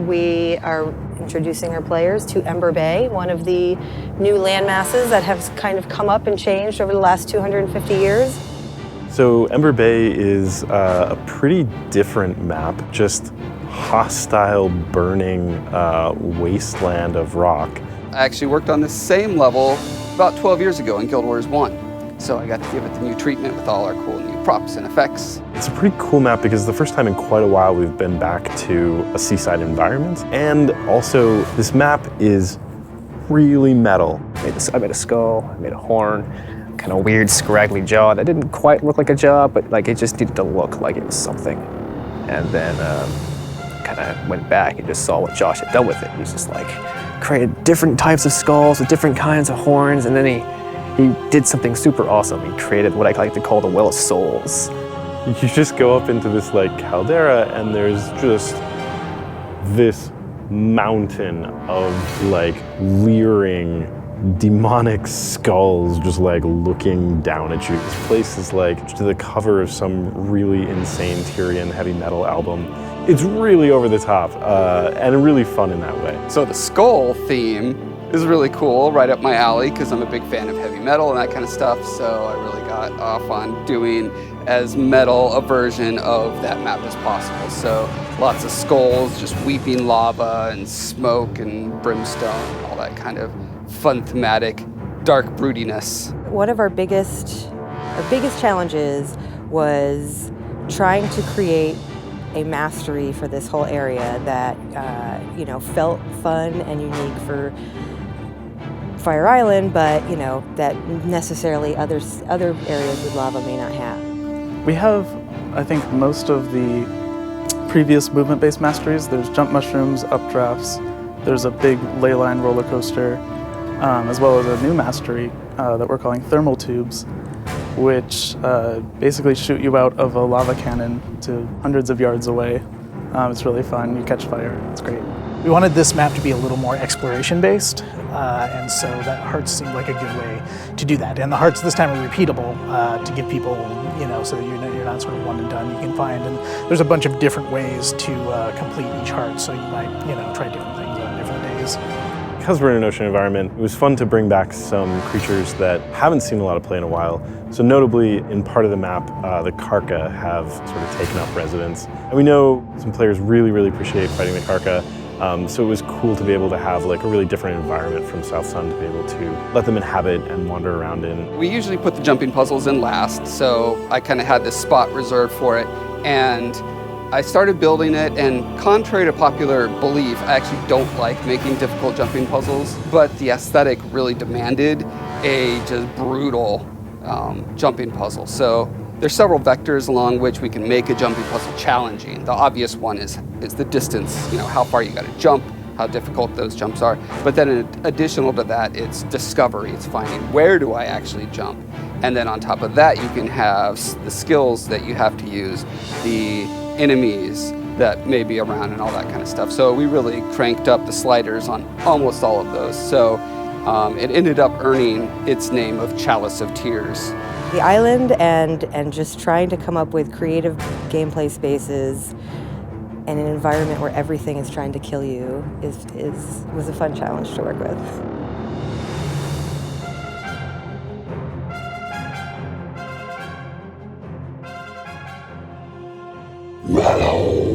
we are introducing our players to Ember Bay, one of the new land masses that have kind of come up and changed over the last 250 years. So Ember Bay is a pretty different map, just hostile, burning wasteland of rock. I actually worked on the same level about 12 years ago in Guild Wars 1. So I got to give it the new treatment with all our cool new props and effects. It's a pretty cool map because the first time in quite a while we've been back to a seaside environment. And also this map is really metal. I made a skull, I made a horn, kind of weird scraggly jaw that didn't quite look like a jaw, but like it just needed to look like it was something. And then kind of went back and just saw what Josh had done with it. He was just like, created different types of skulls with different kinds of horns, and then he did something super awesome. He created what I like to call the Well of Souls. You just go up into this like caldera and there's just this mountain of like leering demonic skulls just like looking down at you. This place is like to the cover of some really insane Tyrian heavy metal album. It's really over the top and really fun in that way. So the skull theme is really cool, right up my alley, because I'm a big fan of heavy metal and that kind of stuff, so I really got off on doing as metal a version of that map as possible. So lots of skulls, just weeping lava and smoke and brimstone, all that kind of fun thematic dark broodiness. One of our biggest challenges was trying to create a mastery for this whole area that felt fun and unique for Fire Island, but that necessarily other areas with lava may not have. We have, I think, most of the previous movement-based masteries. There's jump mushrooms, updrafts. There's a big ley line roller coaster, as well as a new mastery that we're calling thermal tubes, which basically shoot you out of a lava cannon to hundreds of yards away. It's really fun. You catch fire. It's great. We wanted this map to be a little more exploration-based, and so that hearts seemed like a good way to do that. And the hearts this time are repeatable to give people, so that you're not sort of one and done. You can find, and there's a bunch of different ways to complete each heart, so you might, try different things on different days. Because we're in an ocean environment, it was fun to bring back some creatures that haven't seen a lot of play in a while. So notably, in part of the map, the Karka have sort of taken up residence. And we know some players really, really appreciate fighting the Karka. So it was cool to be able to have like a really different environment from South Sun to be able to let them inhabit and wander around in. We usually put the jumping puzzles in last, so I kind of had this spot reserved for it. And I started building it, and contrary to popular belief, I actually don't like making difficult jumping puzzles, but the aesthetic really demanded a just brutal jumping puzzle. So there's several vectors along which we can make a jumping puzzle challenging. The obvious one is the distance, how far you gotta jump, how difficult those jumps are. But then in additional to that, it's discovery. It's finding where do I actually jump. And then on top of that, you can have the skills that you have to use, the enemies that may be around and all that kind of stuff. So we really cranked up the sliders on almost all of those. So it ended up earning its name of Chalice of Tears. The island and just trying to come up with creative gameplay spaces and an environment where everything is trying to kill you was a fun challenge to work with. Metal.